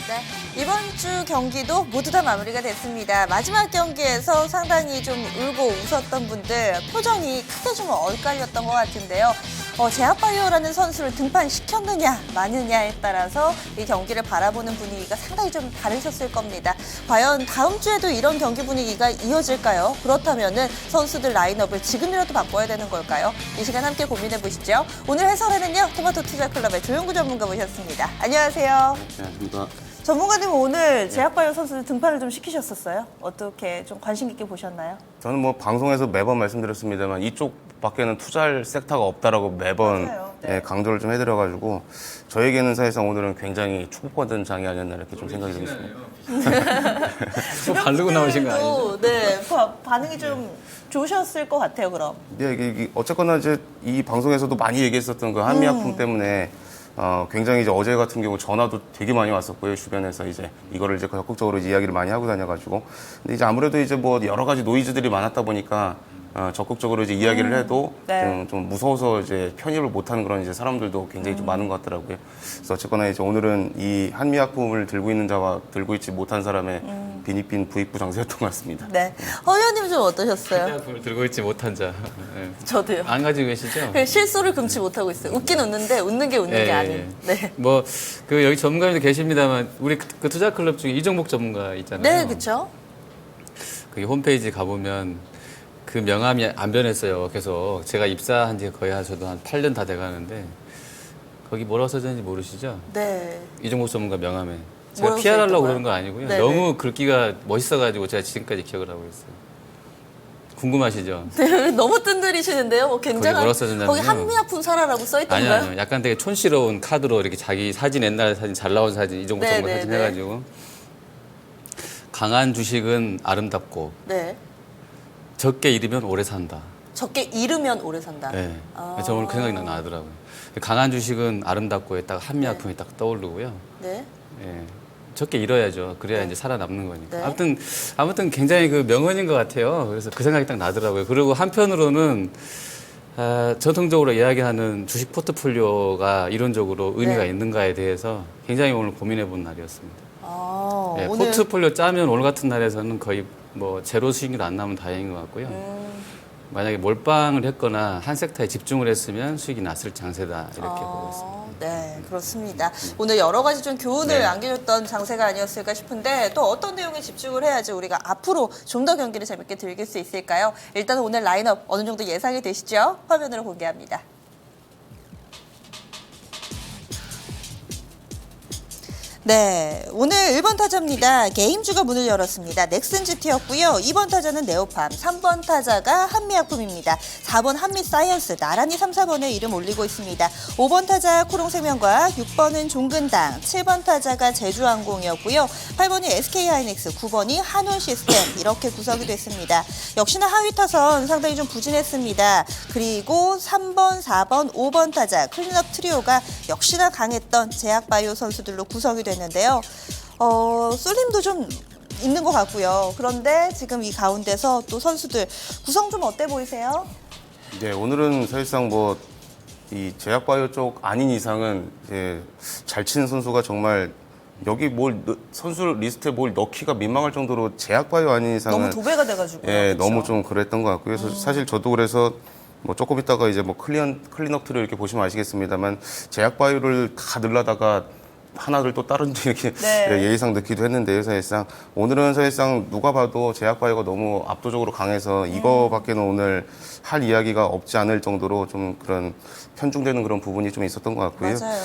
네, 이번 주 경기도 모두 다 마무리가 됐습니다. 마지막 경기에서 상당히 좀 울고 웃었던 분들 표정이 크게 좀 엇갈렸던 것 같은데요. 제약바이오라는 선수를 등판시켰느냐 마느냐에 따라서 이 경기를 바라보는 분위기가 상당히 좀 다르셨을 겁니다. 과연 다음 주에도 이런 경기 분위기가 이어질까요? 그렇다면 선수들 라인업을 지금이라도 바꿔야 되는 걸까요? 이 시간 함께 고민해 보시죠. 오늘 해설에는요, 토마토 투자클럽의 조용구 전문가 모셨습니다. 안녕하세요. 안녕하십니까. 전문가님은 오늘 제약바이오 선수들 등판을 좀 시키셨었어요? 어떻게 좀 관심 있게 보셨나요? 저는 뭐 방송에서 매번 말씀드렸습니다만 이쪽밖에는 투자할 섹터가 없다라고 매번 맞아요. 네. 강조를 좀 해드려가지고 저에게는 사실상 오늘은 굉장히 축복받은 장이 아니었나 이렇게 좀 생각이 들었습니다. 또 바르고 나오신 거 아니죠? 네, 반응이 좀 좋으셨을 것 같아요, 그럼. 네, 이게 어쨌거나 이제 이 방송에서도 많이 얘기했었던 그 한미약품 때문에 굉장히 이제 어제 같은 경우 전화도 되게 많이 왔었고요. 주변에서 이제 이거를 이제 적극적으로 이야기를 많이 하고 다녀가지고. 근데 이제 아무래도 이제 뭐 여러 가지 노이즈들이 많았다 보니까 적극적으로 이제 이야기를 해도 네. 좀 무서워서 이제 편입을 못하는 그런 이제 사람들도 굉장히 좀 많은 것 같더라고요. 그래서 어쨌거나 이제 오늘은 이 한미약품을 들고 있는 자와 들고 있지 못한 사람의 빈익빈 부익부 장세였던 것 같습니다. 네. 허 의원님 좀 어떠셨어요? 제약품을 들고 있지 못한 자. 네. 저도요. 안 가지고 계시죠? 실수를 금치 못하고 있어요. 웃긴 웃는데 웃는 게 웃는 게 아닌. 네. 뭐, 여기 전문가님도 계십니다만, 우리 그 투자클럽 중에 이종복 전문가 있잖아요. 네, 그렇죠. 거기 홈페이지 가보면 그 명함이 안 변했어요. 계속 제가 입사한 지 거의 저도 한 8년 다 돼가는데, 거기 뭐라고 써졌는지 모르시죠? 네. 이종복 전문가 명함에. 제가 뭐라고 피하려고 써있던가요? 그러는 거 아니고요. 네네. 너무 글귀가 멋있어가지고 제가 지금까지 기억을 하고 있어요. 궁금하시죠? 네, 너무 뜬들이시는데요. 뭐 굉장한 뭐라고 써졌냐면요. 거기 한미약품 사라라고 써있던가요? 아니요. 약간 되게 촌스러운 카드로 이렇게 자기 사진, 옛날 사진, 잘 나온 사진, 이종국 네, 정도 네, 사진 네. 해가지고. 강한 주식은 아름답고, 네. 적게 잃으면 오래 산다. 적게 잃으면 오래 산다. 네. 아. 저 오늘 그 생각이 나더라고요. 강한 주식은 아름답고에 딱 한미약품이 딱 떠오르고요. 네. 예. 적게 잃어야죠. 그래야 네. 이제 살아남는 거니까. 네. 아무튼 굉장히 그 명언인 것 같아요. 그래서 그 생각이 딱 나더라고요. 그리고 한편으로는 전통적으로 이야기하는 주식 포트폴리오가 이론적으로 의미가 네. 있는가에 대해서 굉장히 오늘 고민해 본 날이었습니다. 아, 예, 오늘 포트폴리오 짜면 오늘 같은 날에서는 거의 뭐 제로 수익률 안 나면 다행인 것 같고요. 만약에 몰빵을 했거나 한 섹터에 집중을 했으면 수익이 났을 장세다 이렇게 보고 있습니다. 네, 그렇습니다. 오늘 여러 가지 좀 교훈을 네. 안겨줬던 장세가 아니었을까 싶은데 또 어떤 내용에 집중을 해야지 우리가 앞으로 좀 더 경기를 재밌게 즐길 수 있을까요? 일단 오늘 라인업 어느 정도 예상이 되시죠? 화면으로 공개합니다. 네, 오늘 1번 타자입니다. 게임주가 문을 열었습니다. 넥슨 GT였고요. 2번 타자는 네오팜, 3번 타자가 한미약품입니다. 4번 한미사이언스, 나란히 3, 4번에 이름 올리고 있습니다. 5번 타자 코롱생명과학, 6번은 종근당, 7번 타자가 제주항공이었고요. 8번이 SK하이닉스, 9번이 한원시스템 이렇게 구성이 됐습니다. 역시나 하위 타선 상당히 좀 부진했습니다. 그리고 3번, 4번, 5번 타자 클린업 트리오가 역시나 강했던 제약바이오 선수들로 구성이 됐는데요. 쏠림도 좀 있는 것 같고요. 그런데 지금 이 가운데서 또 선수들 구성 좀 어때 보이세요? 네, 오늘은 사실상 뭐 이 제약바이오 쪽 아닌 이상은 이제 잘 치는 선수가 정말 여기 선수 리스트에 뭘 넣기가 민망할 정도로 제약바이오 아닌 이상은 너무 도배가 돼가지고요. 예, 그렇죠? 너무 좀 그랬던 것 같고요. 그래서 사실 저도 그래서 뭐 조금 있다가 이제 뭐 클린업 트를 이렇게 보시면 아시겠습니다만 제약바이오를 다 늘려다가 하나를 또 다른 이렇게 네. 예의상 넣기도 했는데요. 사실상 오늘은 사실상 누가 봐도 제약바이오가 너무 압도적으로 강해서 이거밖에는 오늘 할 이야기가 없지 않을 정도로 좀 그런 편중되는 그런 부분이 좀 있었던 것 같고요. 맞아요.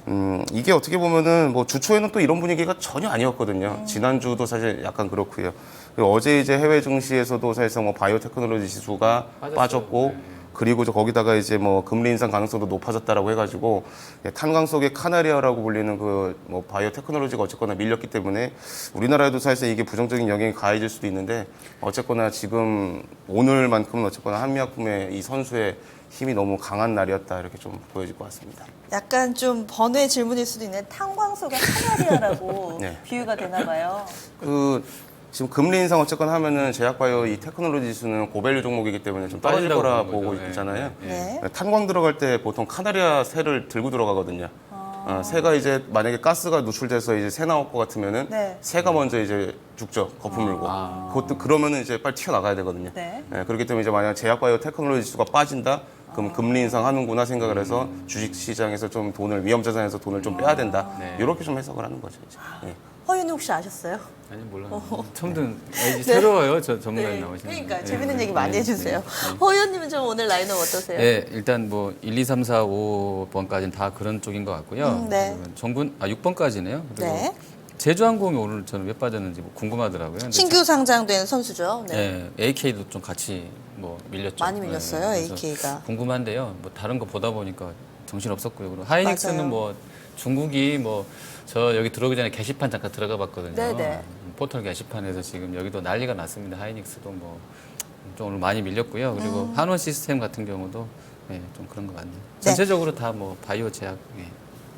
네. 이게 어떻게 보면은 뭐 주초에는 또 이런 분위기가 전혀 아니었거든요. 지난주도 사실 약간 그렇고요. 그리고 어제 이제 해외 증시에서도 사실상 뭐 바이오 테크놀로지 지수가 빠졌고 그리고 거기다가 이제 뭐 금리 인상 가능성도 높아졌다라고 해가지고 탄광 속의 카나리아라고 불리는 그 뭐 바이오 테크놀로지가 어쨌거나 밀렸기 때문에 우리나라에도 사실 이게 부정적인 영향이 가해질 수도 있는데 어쨌거나 지금 오늘만큼은 어쨌거나 한미약품의 이 선수의 힘이 너무 강한 날이었다 이렇게 좀 보여질 것 같습니다. 약간 좀 번외 질문일 수도 있는 탄광 속의 카나리아라고 네. 비유가 되나 봐요. 지금 금리 인상 어쨌거나 하면은 제약바이오 이 테크놀로지 지수는 고밸류 종목이기 때문에 좀 떨어질 빠진다고 거라 보는 보고 거죠. 있잖아요. 네. 탄광 들어갈 때 보통 카나리아 새를 들고 들어가거든요. 새가 이제 만약에 가스가 누출돼서 이제 새 나올 것 같으면은 네. 새가 먼저 이제 죽죠. 거품 물고. 그것도 그러면은 이제 빨리 튀어나가야 되거든요. 네. 그렇기 때문에 이제 만약 제약바이오 테크놀로지 지수가 빠진다. 그럼 금리 인상하는구나 생각을 해서 주식 시장에서 좀 돈을 위험 자산에서 돈을 좀 빼야 된다. 네. 이렇게 좀 해석을 하는 거죠. 이제. 네. 허윤이 혹시 아셨어요? 아니 몰라. 처음 듣는 새로워요. 저 전문가님 네. 나오시는. 그러니까 거. 재밌는 얘기 많이 해주세요. 허윤님은 좀 오늘 라인업 어떠세요? 네, 일단 뭐 1, 2, 3, 4, 5번까지는 다 그런 쪽인 것 같고요. 네. 정군 6번까지네요. 그리고 네. 제주항공이 오늘 저는 왜 빠졌는지 뭐 궁금하더라고요. 근데 신규 상장된 선수죠. 네. 네, AK도 좀 같이 뭐 밀렸죠. 많이 밀렸어요, 그래서 AK가. 궁금한데요. 뭐 다른 거 보다 보니까 정신 없었고요. 그리고 하이닉스는 맞아요. 뭐 중국이 뭐 저 여기 들어오기 전에 게시판 잠깐 들어가 봤거든요. 네네. 포털 게시판에서 지금 여기도 난리가 났습니다. 하이닉스도 뭐 좀 오늘 많이 밀렸고요. 그리고 한원 시스템 같은 경우도 네, 좀 그런 것 같네요. 전체적으로 다 뭐 바이오 제약. 네,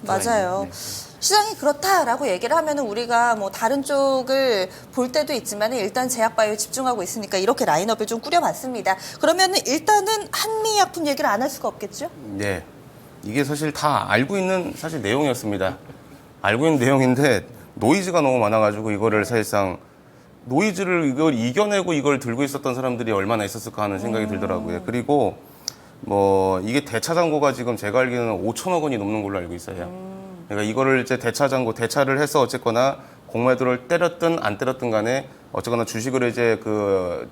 맞아요. 네. 시장이 그렇다라고 얘기를 하면은 우리가 뭐 다른 쪽을 볼 때도 있지만 일단 제약바이오에 집중하고 있으니까 이렇게 라인업을 좀 꾸려봤습니다. 그러면은 일단은 한미약품 얘기를 안 할 수가 없겠죠? 네. 이게 사실 다 알고 있는 사실 내용이었습니다. 알고 있는 내용인데 노이즈가 너무 많아가지고 이거를 사실상 노이즈를 이걸 이겨내고 이걸 들고 있었던 사람들이 얼마나 있었을까 하는 생각이 들더라고요. 그리고 뭐 이게 대차장고가 지금 제가 알기로는 5천억 원이 넘는 걸로 알고 있어요. 그러니까 이거를 이제 대차를 해서 어쨌거나 공매도를 때렸든 안 때렸든 간에 어쨌거나 주식을 이제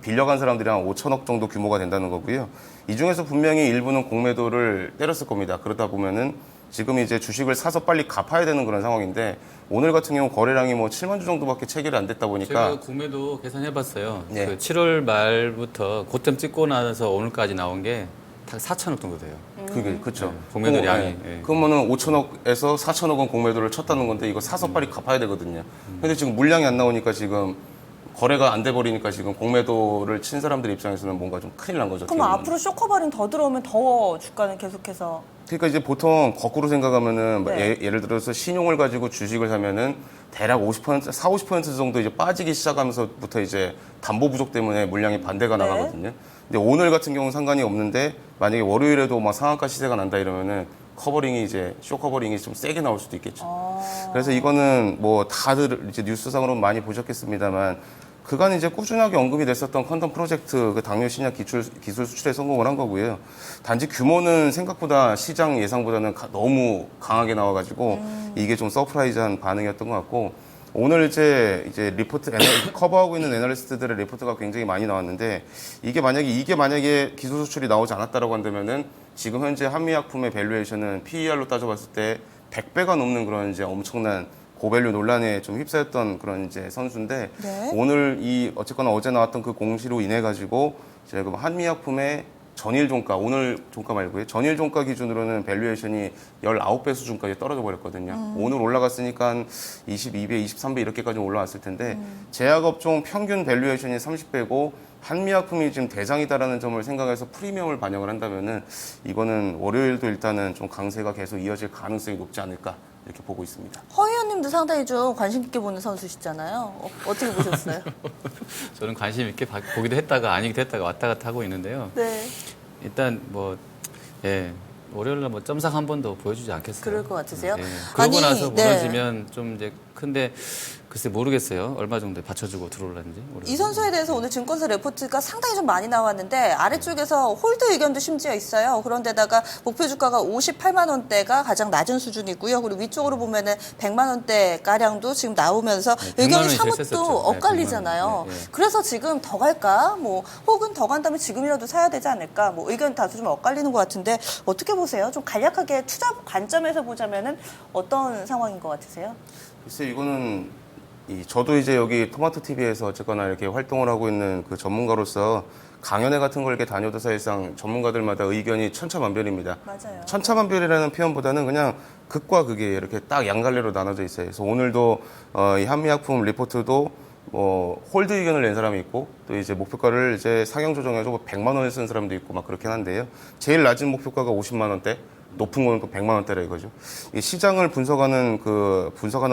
빌려간 사람들이 한 5천억 정도 규모가 된다는 거고요. 이 중에서 분명히 일부는 공매도를 때렸을 겁니다. 그러다 보면은 지금 이제 주식을 사서 빨리 갚아야 되는 그런 상황인데 오늘 같은 경우 거래량이 뭐 7만 주 정도밖에 체결이 안 됐다 보니까 제가 구매도 계산해봤어요. 네. 그 7월 말부터 고점 찍고 나서 오늘까지 나온 게 다 4천억 정도 돼요. 그게 그렇죠. 네, 공매도 량이, 네. 그러면은 5천억에서 4천억 원 공매도를 쳤다는 건데 이거 사서 빨리 갚아야 되거든요. 근데 지금 물량이 안 나오니까 지금 거래가 안 돼 버리니까 지금 공매도를 친 사람들 입장에서는 뭔가 좀 큰일 난 거죠. 그럼 어떻게 보면. 앞으로 쇼커버린 더 들어오면 더 주가는 계속해서 그러니까 이제 보통 거꾸로 생각하면은 네. 예를 들어서 신용을 가지고 주식을 사면은 대략 50%, 40, 50% 정도 이제 빠지기 시작하면서부터 이제 담보 부족 때문에 물량이 반대가 네. 나가거든요. 근데 오늘 같은 경우는 상관이 없는데 만약에 월요일에도 막 상한가 시세가 난다 이러면은 커버링이 이제 쇼 커버링이 좀 세게 나올 수도 있겠죠. 그래서 이거는 뭐 다들 이제 뉴스상으로 많이 보셨겠습니다만 그간 이제 꾸준하게 언급이 됐었던 컨덤 프로젝트 그 당뇨 신약 기술 수출에 성공을 한 거고요. 단지 규모는 생각보다 시장 예상보다는 너무 강하게 나와가지고 이게 좀 서프라이즈한 반응이었던 것 같고 오늘 이제 리포트 커버하고 있는 애널리스트들의 리포트가 굉장히 많이 나왔는데 이게 만약에 기술 수출이 나오지 않았다라고 한다면은 지금 현재 한미약품의 밸류에이션은 PER로 따져봤을 때 100배가 넘는 그런 이제 엄청난 고밸류 논란에 좀 휩싸였던 그런 이제 선수인데 네. 오늘 어쨌거나 어제 나왔던 그 공시로 인해 가지고 지금 한미약품의 전일 종가, 오늘 종가 말고요. 전일 종가 기준으로는 밸류에이션이 19배 수준까지 떨어져 버렸거든요. 오늘 올라갔으니까 한 22배, 23배 이렇게까지 올라왔을 텐데 제약업종 평균 밸류에이션이 30배고 한미약품이 지금 대장이다라는 점을 생각해서 프리미엄을 반영을 한다면은 이거는 월요일도 일단은 좀 강세가 계속 이어질 가능성이 높지 않을까 이렇게 보고 있습니다. 허 의원님도 상당히 좀 관심 깊게 보는 선수시잖아요. 어떻게 보셨어요? 저는 관심 있게 보기도 했다가 아니기도 했다가 왔다 갔다 하고 있는데요. 네. 일단 뭐 예. 월요일날 뭐 점상 한 번 더 보여주지 않겠어요? 그럴 것 같으세요? 네. 그러고 아니, 나서 네. 무너지면 좀 이제 큰데 글쎄 모르겠어요. 얼마 정도에 받쳐주고 들어올랐는지. 이 선수에 대해서 오늘 증권사 레포트가 상당히 좀 많이 나왔는데 아래쪽에서 홀드 의견도 심지어 있어요. 그런데다가 목표 주가가 58만 원대가 가장 낮은 수준이고요. 그리고 위쪽으로 보면은 100만 원대 가량도 지금 나오면서 네, 100만 의견이 원이 사뭇 제일 또 셌었죠. 네, 엇갈리잖아요. 100만 원. 네, 네. 그래서 지금 더 갈까? 뭐 혹은 더 간다면 지금이라도 사야 되지 않을까? 뭐 의견 다수 좀 엇갈리는 것 같은데 어떻게 보세요? 좀 간략하게 투자 관점에서 보자면은 어떤 상황인 것 같으세요? 글쎄 이거는 저도 이제 여기 토마토 TV에서 어쨌거나 이렇게 활동을 하고 있는 그 전문가로서 강연회 같은 걸 이렇게 다녀도 사실상 전문가들마다 의견이 천차만별입니다. 맞아요. 천차만별이라는 표현보다는 그냥 극과 극이 이렇게 딱 양갈래로 나눠져 있어요. 그래서 오늘도 이 한미약품 리포트도 뭐 홀드 의견을 낸 사람이 있고 또 이제 목표가를 이제 상향 조정해서 100만 원을 쓴 사람도 있고 막 그렇긴 한데요. 제일 낮은 목표가가 50만 원대, 높은 거는 또 100만 원대라 이거죠. 이 시장을 분석하는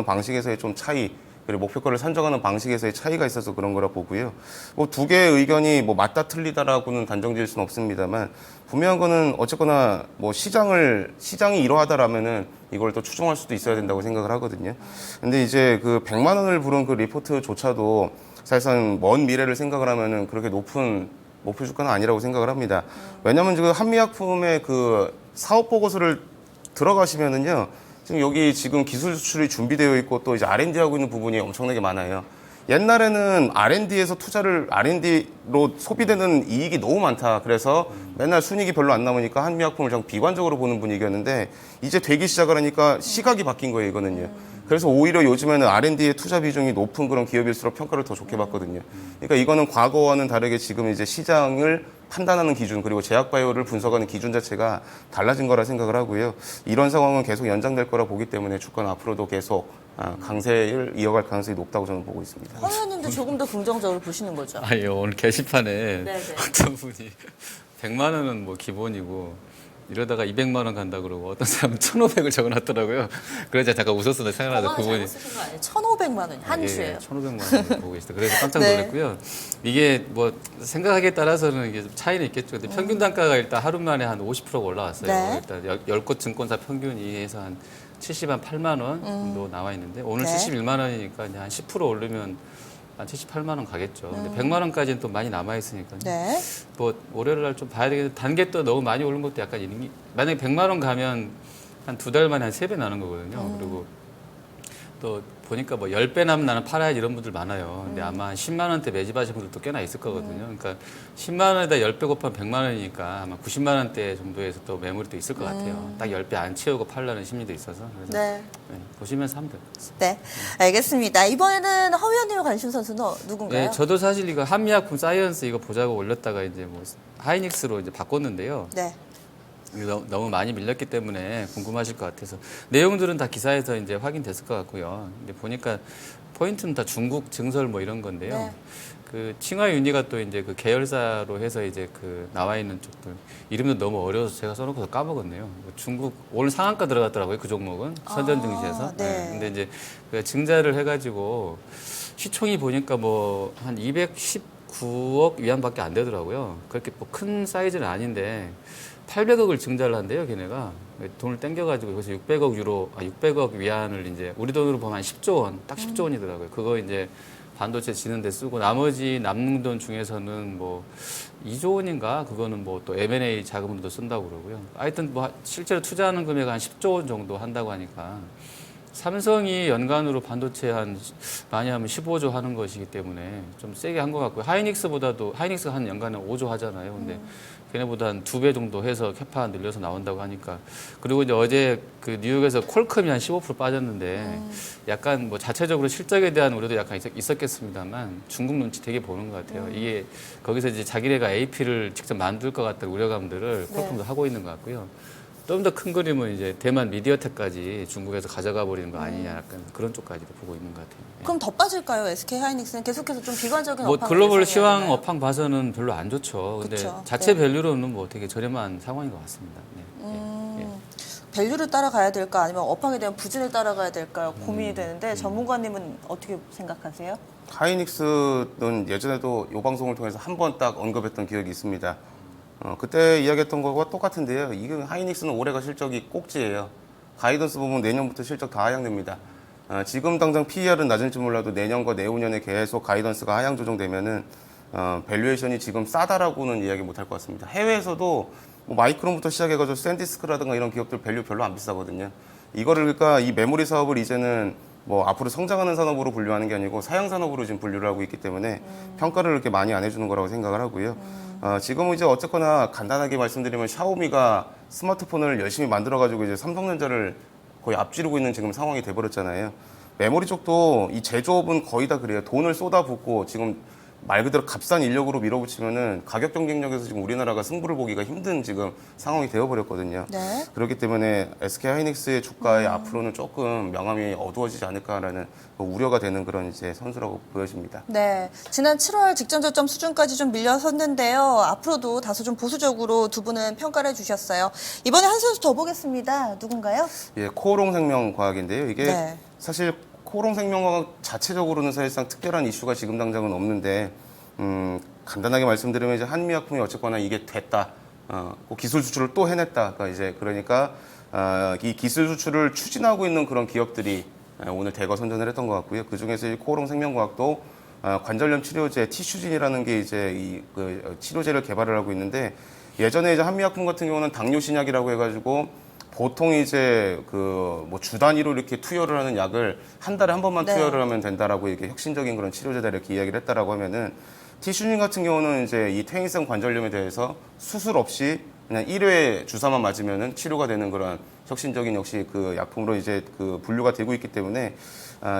방식에서의 좀 차이 그리고 목표가를 산정하는 방식에서의 차이가 있어서 그런 거라 보고요. 뭐 두 개의 의견이 뭐 맞다 틀리다라고는 단정지을 수는 없습니다만 분명한 거는 어쨌거나 뭐 시장이 이러하다라면은 이걸 또 추종할 수도 있어야 된다고 생각을 하거든요. 근데 이제 그 100만 원을 부른 그 리포트조차도 사실상 먼 미래를 생각을 하면은 그렇게 높은 목표 주가는 아니라고 생각을 합니다. 왜냐하면 지금 한미약품의 그 사업 보고서를 들어가시면은요, 지금 여기 지금 기술 수출이 준비되어 있고 또 이제 R&D 하고 있는 부분이 엄청나게 많아요. 옛날에는 R&D로 소비되는 이익이 너무 많다. 그래서 맨날 순이익이 별로 안 남으니까 한미약품을 좀 비관적으로 보는 분위기였는데 이제 되기 시작을 하니까 시각이 바뀐 거예요, 이거는요. 그래서 오히려 요즘에는 R&D의 투자 비중이 높은 그런 기업일수록 평가를 더 좋게 받거든요. 그러니까 이거는 과거와는 다르게 지금 이제 시장을 판단하는 기준 그리고 제약바이오를 분석하는 기준 자체가 달라진 거라 생각을 하고요. 이런 상황은 계속 연장될 거라 보기 때문에 주가는 앞으로도 계속 강세를 이어갈 가능성이 높다고 저는 보고 있습니다. 허 의원님도 조금 더 긍정적으로 보시는 거죠? 아니 오늘 게시판에 네네. 어떤 분이 100만 원은 뭐 기본이고 이러다가 200만 원 간다 그러고 어떤 사람은 1,500을 적어놨더라고요. 그래서 제가 잠깐 웃었어요. 생각나서 그분이. 쓰신 거 아니에요? 1,500만 원 한 주예요. 1,500만 원 보고 계시다. 그래서 깜짝 네. 놀랐고요. 이게 뭐 생각하기에 따라서는 이게 좀 차이는 있겠죠. 근데 평균 단가가 일단 하루 만에 한 50%가 올라왔어요. 네. 일단 10곳 증권사 평균이 해서 한 70한 8만 원 정도 나와 있는데 오늘 네. 71만 원이니까 이제 한 10% 오르면 한 78만 원 가겠죠. 근데 100만 원까지는 또 많이 남아 있으니까. 네. 뭐 월요일 날 좀 봐야 되겠는데 단계 또 너무 많이 오른 것도 약간 있는 게 만약에 100만 원 가면 한 2달 만에 한 3배 나는 거거든요. 그리고 또 보니까 뭐 10배 남으면 나는 팔아야지 이런 분들 많아요. 근데 아마 한 10만 원대 매집하신 분들도 꽤나 있을 거거든요. 그러니까 10만 원에다 10배 곱하면 100만 원이니까 아마 90만 원대 정도에서 또 매물이 또 있을 것 같아요. 딱 10배 안 채우고 팔라는 심리도 있어서. 그래서 네. 네, 보시면서 하면 돼요. 네. 알겠습니다. 이번에는 허 의원님의 관심 선수는 누군가요? 네, 저도 사실 이거 한미약품 사이언스 이거 보자고 올렸다가 이제 뭐 하이닉스로 이제 바꿨는데요. 네. 이거 너무 많이 밀렸기 때문에 궁금하실 것 같아서 내용들은 다 기사에서 이제 확인됐을 것 같고요. 근데 보니까 포인트는 다 중국 증설 뭐 이런 건데요. 네. 그 칭화윤리가 또 이제 그 계열사로 해서 이제 그 나와 있는 쪽들 이름도 너무 어려워서 제가 써놓고서 까먹었네요. 뭐 중국 오늘 상한가 들어갔더라고요. 그 종목은 선전 증시에서. 네. 근데 이제 그 증자를 해가지고 시총이 보니까 뭐 한 219억 위안밖에 안 되더라고요. 그렇게 뭐 큰 사이즈는 아닌데 800억을 증자를 한대요, 걔네가. 돈을 땡겨가지고 여기서 600억 위안을 이제 우리 돈으로 보면 한 10조 원, 딱 10조 원이더라고요. 그거 이제 반도체 지는 데 쓰고 나머지 남는 돈 중에서는 뭐 2조 원인가 그거는 뭐 또 M&A 자금으로도 쓴다고 그러고요. 하여튼 뭐 실제로 투자하는 금액 한 10조 원 정도 한다고 하니까 삼성이 연간으로 반도체 많이 하면 15조 하는 것이기 때문에 좀 세게 한 것 같고요. 하이닉스가 한 연간에 5조 하잖아요. 근데 걔네보다 한 2배 정도 해서 캐파 늘려서 나온다고 하니까. 그리고 이제 어제 그 뉴욕에서 퀄컴이 한 15% 빠졌는데 약간 뭐 자체적으로 실적에 대한 우려도 약간 있었겠습니다만 중국 눈치 되게 보는 것 같아요. 이게 거기서 이제 자기네가 AP를 직접 만들 것 같다는 우려감들을 퀄컴도 하고 있는 것 같고요. 좀 더 큰 그림은 이제 대만 미디어텍까지 중국에서 가져가 버리는 거 아니냐 약간 그런 쪽까지도 보고 있는 것 같아요. 그럼 더 빠질까요? SK 하이닉스는 계속해서 좀 비관적인 뭐 업황을 글로벌 예상해야 시황 되나요? 업황 봐서는 별로 안 좋죠. 근데 그쵸. 자체 네. 밸류로는 뭐 되게 저렴한 상황인 것 같습니다. 네. 예. 밸류를 따라가야 될까 아니면 업황에 대한 부진을 따라가야 될까 고민이 되는데 전문가님은 어떻게 생각하세요? 하이닉스는 예전에도 이 방송을 통해서 한 번 딱 언급했던 기억이 있습니다. 그때 이야기했던 거와 똑같은데요. 이게 하이닉스는 올해가 실적이 꼭지예요. 가이던스 보면 내년부터 실적 다 하향됩니다. 지금 당장 PER은 낮을지 몰라도 내년과 내후년에 계속 가이던스가 하향 조정되면은 밸류에이션이 지금 싸다라고는 이야기 못할 것 같습니다. 해외에서도 뭐 마이크론부터 시작해가지고 샌디스크라든가 이런 기업들 밸류 별로 안 비싸거든요. 이거를 그러니까 이 메모리 사업을 이제는 뭐 앞으로 성장하는 산업으로 분류하는 게 아니고 사양 산업으로 지금 분류를 하고 있기 때문에 평가를 그렇게 많이 안 해주는 거라고 생각을 하고요. 지금은 이제 어쨌거나 간단하게 말씀드리면 샤오미가 스마트폰을 열심히 만들어가지고 이제 삼성전자를 거의 앞지르고 있는 지금 상황이 돼버렸잖아요. 메모리 쪽도 이 제조업은 거의 다 그래요. 돈을 쏟아붓고 지금 말 그대로 값싼 인력으로 밀어붙이면은 가격 경쟁력에서 지금 우리나라가 승부를 보기가 힘든 지금 상황이 되어버렸거든요. 네. 그렇기 때문에 SK 하이닉스의 주가에 앞으로는 조금 명암이 어두워지지 않을까라는 우려가 되는 그런 이제 선수라고 보여집니다. 네, 지난 7월 직전 저점 수준까지 좀 밀려섰는데요. 앞으로도 다소 좀 보수적으로 두 분은 평가를 해주셨어요. 이번에 한 선수 더 보겠습니다. 누군가요? 예, 코오롱 생명과학인데요. 이게 네. 사실 코오롱생명과학 자체적으로는 사실상 특별한 이슈가 지금 당장은 없는데 간단하게 말씀드리면 이제 한미약품이 어쨌거나 이게 됐다. 기술 수출을 또 해냈다. 그러니까 이 기술 수출을 추진하고 있는 그런 기업들이 오늘 대거 선전을 했던 것 같고요. 그 중에서 이 코오롱생명과학도 관절염 치료제 티슈진이라는 게 이제 그 치료제를 개발을 하고 있는데 예전에 이제 한미약품 같은 경우는 당뇨 신약이라고 해가지고 보통 이제 그 뭐 주 단위로 이렇게 투여를 하는 약을 한 달에 한 번만 네. 투여를 하면 된다라고 이렇게 혁신적인 그런 치료제다 이렇게 이야기를 했다라고 하면은 티슈진 같은 경우는 이제 이 퇴행성 관절염에 대해서 수술 없이 그냥 1회 주사만 맞으면은 치료가 되는 그런 혁신적인 역시 그 약품으로 이제 그 분류가 되고 있기 때문에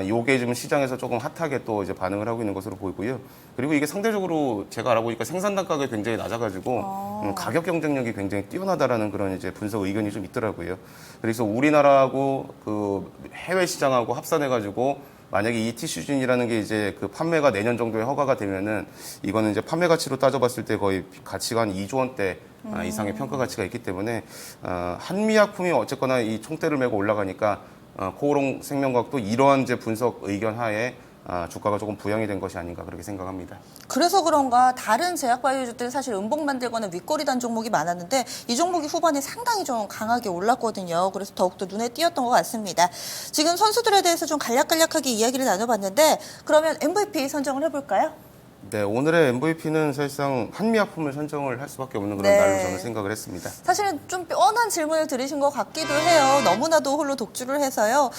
요게 지금 시장에서 조금 핫하게 또 이제 반응을 하고 있는 것으로 보이고요. 그리고 이게 상대적으로 제가 알아보니까 생산 단가가 굉장히 낮아가지고 가격 경쟁력이 굉장히 뛰어나다라는 그런 이제 분석 의견이 좀 있더라고요. 그래서 우리나라하고 그 해외 시장하고 합산해가지고 만약에 이 티슈진이라는 게 이제 그 판매가 내년 정도에 허가가 되면은 이거는 이제 판매 가치로 따져봤을 때 거의 가치가 한 2조 원대 이상의 평가 가치가 있기 때문에 한미약품이 어쨌거나 이 총대를 메고 올라가니까 코오롱 생명과학도 이러한 이제 분석 의견 하에 주가가 조금 부양이 된 것이 아닌가 그렇게 생각합니다. 그래서 그런가 다른 제약바이오주들은 사실 음봉 만들거나 윗꼬리 단 종목이 많았는데 이 종목이 후반에 상당히 좀 강하게 올랐거든요. 그래서 더욱더 눈에 띄었던 것 같습니다. 지금 선수들에 대해서 좀 간략간략하게 이야기를 나눠봤는데 그러면 MVP 선정을 해볼까요? 네, 오늘의 MVP는 사실상 한미약품을 선정을 할 수밖에 없는 그런 네. 날로 저는 생각을 했습니다. 사실은 좀 뻔한 질문을 들으신 것 같기도 해요. 너무나도 홀로 독주를 해서요.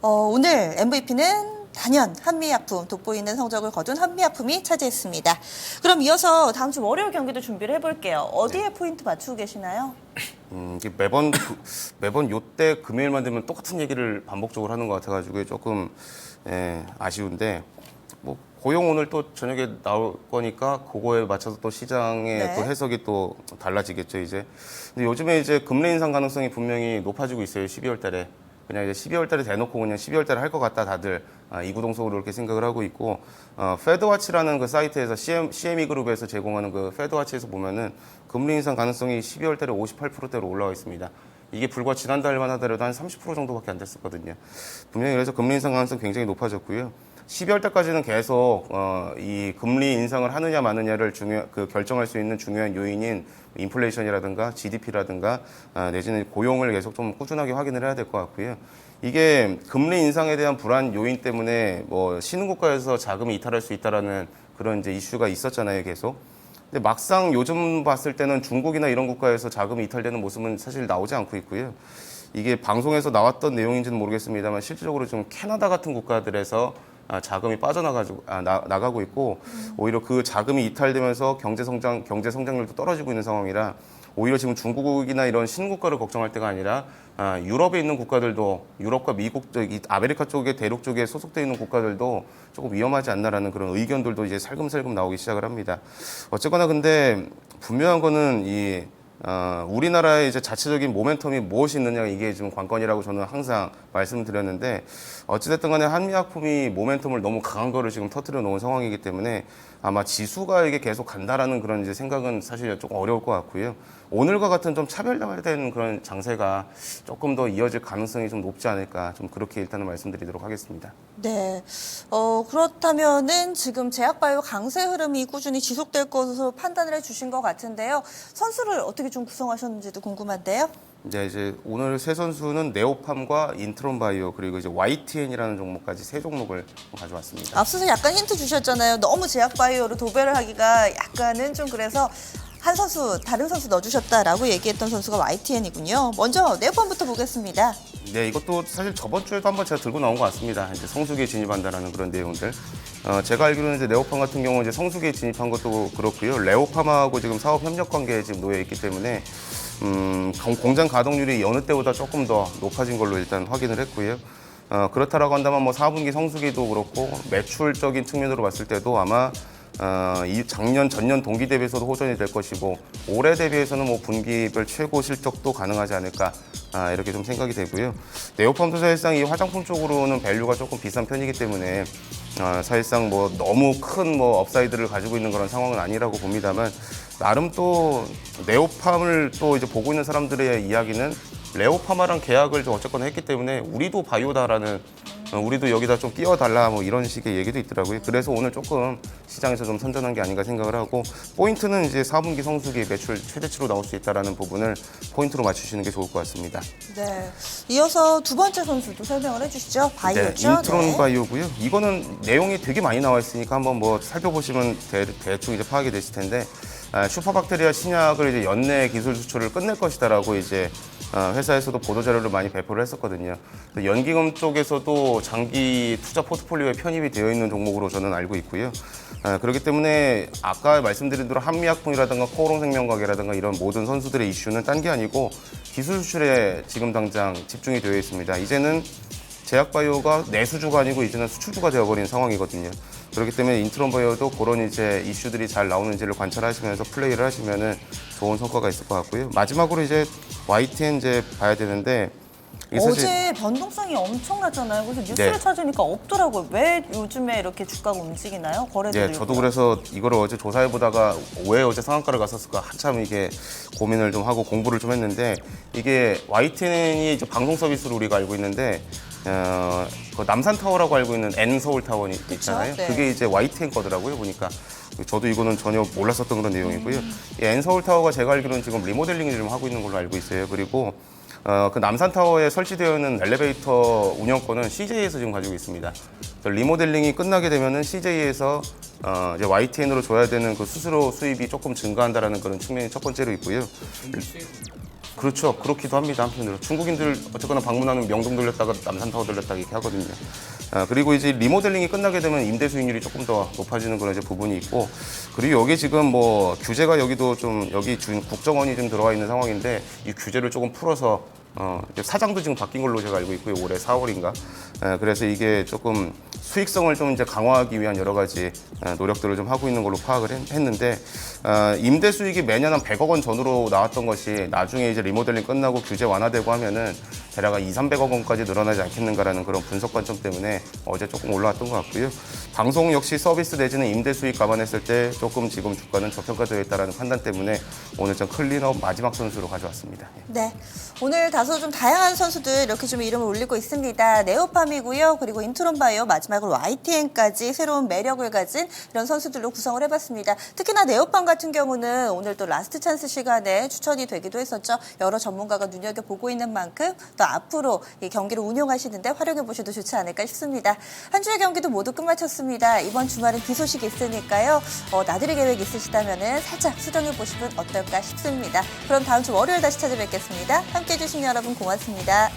오늘 MVP는 단연 한미약품, 돋보이는 성적을 거둔 한미약품이 차지했습니다. 그럼 이어서 다음 주 월요일 경기도 준비를 해볼게요. 어디에 포인트 맞추고 계시나요? 이게 매번 요때 금요일만 되면 똑같은 얘기를 반복적으로 하는 것 같아가지고 조금 아쉬운데 뭐 고용 오늘 또 저녁에 나올 거니까 그거에 맞춰서 또 시장의 네. 또 해석이 또 달라지겠죠 이제. 근데 요즘에 이제 금리 인상 가능성이 분명히 높아지고 있어요 12월 달에. 그냥 이제 12월 달에 대놓고 그냥 12월 달에 할 것 같다 다들 이구동성으로 이렇게 생각을 하고 있고 페드와치라는 그 사이트에서 CME 그룹에서 제공하는 그 페드와치에서 보면은 금리 인상 가능성이 12월 달에 58%대로 올라와 있습니다. 이게 불과 지난달만 하더라도 한 30% 정도밖에 안 됐었거든요. 분명히 그래서 금리 인상 가능성 굉장히 높아졌고요. 12월 달까지는 계속 이 금리 인상을 하느냐 마느냐를 결정할 수 있는 중요한 요인인 인플레이션이라든가 GDP라든가 내지는 고용을 계속 좀 꾸준하게 확인을 해야 될 것 같고요. 이게 금리 인상에 대한 불안 요인 때문에 뭐 신흥국가에서 자금이 이탈할 수 있다라는 그런 이제 이슈가 있었잖아요, 계속. 근데 막상 요즘 봤을 때는 중국이나 이런 국가에서 자금이 이탈되는 모습은 사실 나오지 않고 있고요. 이게 방송에서 나왔던 내용인지는 모르겠습니다만 실질적으로 좀 캐나다 같은 국가들에서 자금이 나가고 있고 오히려 그 자금이 이탈되면서 경제 성장률도 떨어지고 있는 상황이라 오히려 지금 중국이나 이런 신국가를 걱정할 때가 아니라 유럽에 있는 국가들도 유럽과 미국 아메리카 쪽에 대륙 쪽에 소속돼 있는 국가들도 조금 위험하지 않나라는 그런 의견들도 이제 살금살금 나오기 시작을 합니다. 어쨌거나 근데 분명한 거는 우리나라의 이제 자체적인 모멘텀이 무엇이 있느냐 이게 지금 관건이라고 저는 항상 말씀드렸는데 어찌됐든 간에 한미약품이 모멘텀을 너무 강한 거를 지금 터뜨려 놓은 상황이기 때문에 아마 지수가 이게 계속 간다라는 그런 이제 생각은 사실 조금 어려울 것 같고요. 오늘과 같은 좀 차별화된 그런 장세가 조금 더 이어질 가능성이 좀 높지 않을까 좀 그렇게 일단은 말씀드리도록 하겠습니다. 네. 그렇다면은 지금 제약바이오 강세 흐름이 꾸준히 지속될 것으로 판단을 해주신 것 같은데요. 선수를 어떻게 좀 구성하셨는지도 궁금한데요. 네, 이제 오늘 세 선수는 네오팜과 인트론바이오 그리고 이제 YTN이라는 종목까지 세 종목을 가져왔습니다. 앞서서 약간 힌트 주셨잖아요. 너무 제약바이오로 도배를 하기가 약간은 좀 그래서 한 선수, 다른 선수 넣어주셨다라고 얘기했던 선수가 YTN이군요. 먼저 네오팜부터 보겠습니다. 네, 이것도 사실 저번 주에도 한번 제가 들고 나온 것 같습니다. 이제 성수기에 진입한다라는 그런 내용들. 제가 알기로는 이제 네오팜 같은 경우는 이제 성수기에 진입한 것도 그렇고요. 레오팜하고 지금 사업 협력 관계에 지금 놓여 있기 때문에 공장 가동률이 여느 때보다 조금 더 높아진 걸로 일단 확인을 했고요. 그렇다라고 한다면 뭐 4분기 성수기도 그렇고 매출적인 측면으로 봤을 때도 아마 이 작년 전년 동기 대비해서도 호전이 될 것이고 올해 대비해서는 뭐 분기별 최고 실적도 가능하지 않을까 이렇게 좀 생각이 되고요. 네오팜도 사실상 이 화장품 쪽으로는 밸류가 조금 비싼 편이기 때문에 사실상 뭐 너무 큰 뭐 업사이드를 가지고 있는 그런 상황은 아니라고 봅니다만 나름 또 네오팜을 또 이제 보고 있는 사람들의 이야기는 레오파마랑 계약을 좀 어쨌거나 했기 때문에 우리도 바이오다라는 우리도 여기다 좀 끼워달라 뭐 이런 식의 얘기도 있더라고요. 그래서 오늘 조금 시장에서 좀 선전한 게 아닌가 생각을 하고 포인트는 이제 4분기 성수기 매출 최대치로 나올 수 있다라는 부분을 포인트로 맞추시는 게 좋을 것 같습니다. 네. 이어서 두 번째 선수도 설명을 해주시죠. 바이오죠. 인트론 바이오고요. 이거는 내용이 되게 많이 나와 있으니까 한번 뭐 살펴보시면 대충 이제 파악이 되실 텐데 슈퍼박테리아 신약을 이제 연내 기술 수출을 끝낼 것이다라고 이제 회사에서도 보도 자료를 많이 배포를 했었거든요. 연기금 쪽에서도 장기 투자 포트폴리오에 편입이 되어 있는 종목으로 저는 알고 있고요. 그렇기 때문에 아까 말씀드린 대로 한미약품이라든가 코오롱생명과학이라든가 이런 모든 선수들의 이슈는 딴 게 아니고 기술 수출에 지금 당장 집중이 되어 있습니다. 이제는 제약바이오가 내수주가 아니고 이제는 수출주가 되어버린 상황이거든요. 그렇기 때문에 인트론바이오도 그런 이제 이슈들이 잘 나오는지를 관찰하시면서 플레이를 하시면은 좋은 성과가 있을 것 같고요. 마지막으로 이제 YTN 이제 봐야 되는데 이게 사실 어제 변동성이 엄청났잖아요. 그래서 뉴스를 네. 찾으니까 없더라고요. 왜 요즘에 이렇게 주가가 움직이나요? 거래들이. 네, 저도 그래서 이거를 어제 조사해보다가 왜 어제 상한가를 갔었을까 한참 이게 고민을 좀 하고 공부를 좀 했는데 이게 YTN이 이제 방송 서비스로 우리가 알고 있는데 그 남산타워라고 알고 있는 N서울타워 있잖아요. 네. 그게 이제 YTN 거더라고요, 보니까. 저도 이거는 전혀 몰랐었던 그런 내용이고요. 이 N서울타워가 제가 알기로는 지금 리모델링을 좀 하고 있는 걸로 알고 있어요. 그리고 그 남산타워에 설치되어 있는 엘리베이터 운영권은 CJ에서 지금 가지고 있습니다. 리모델링이 끝나게 되면은 CJ에서 이제 YTN으로 줘야 되는 그 수수료 수입이 조금 증가한다라는 그런 측면이 첫 번째로 있고요. 그렇죠. 그렇기도 합니다. 한편으로. 중국인들 어쨌거나 방문하면 명동 들렸다가 남산타워 들렸다가 이렇게 하거든요. 그리고 이제 리모델링이 끝나게 되면 임대 수익률이 조금 더 높아지는 그런 이제 부분이 있고, 그리고 여기 지금 뭐 규제가 여기도 좀 여기 국정원이 좀 들어와 있는 상황인데 이 규제를 조금 풀어서 이제 사장도 지금 바뀐 걸로 제가 알고 있고요. 올해 4월인가. 그래서 이게 조금 수익성을 좀 이제 강화하기 위한 여러 가지 노력들을 좀 하고 있는 걸로 파악을 했는데 임대 수익이 매년 한 100억 원 전후로 나왔던 것이 나중에 이제 리모델링 끝나고 규제 완화되고 하면은 대략 200~300억 원까지 늘어나지 않겠는가라는 그런 분석 관점 때문에 어제 조금 올라왔던 것 같고요. 방송 역시 서비스 내지는 임대 수익 감안했을 때 조금 지금 주가는 저평가되어 있다는 판단 때문에 오늘 좀 클린업 마지막 선수로 가져왔습니다. 네. 오늘 다소 좀 다양한 선수들 이렇게 좀 이름을 올리고 있습니다. 네오팜이고요. 그리고 인트론바이오, 마지막으로 YTN까지 새로운 매력을 가진 이런 선수들로 구성을 해봤습니다. 특히나 네오팜 같은 경우는 오늘 또 라스트 찬스 시간에 추천이 되기도 했었죠. 여러 전문가가 눈여겨보고 있는 만큼 또 앞으로 이 경기를 운용하시는데 활용해보셔도 좋지 않을까 싶습니다. 한 주의 경기도 모두 끝마쳤습니다. 이번 주말은 비 소식이 있으니까요. 나들이 계획 있으시다면 살짝 수정해보시면 어떨까 싶습니다. 그럼 다음 주 월요일 다시 찾아뵙겠습니다. 함께해 주신 여러분 고맙습니다.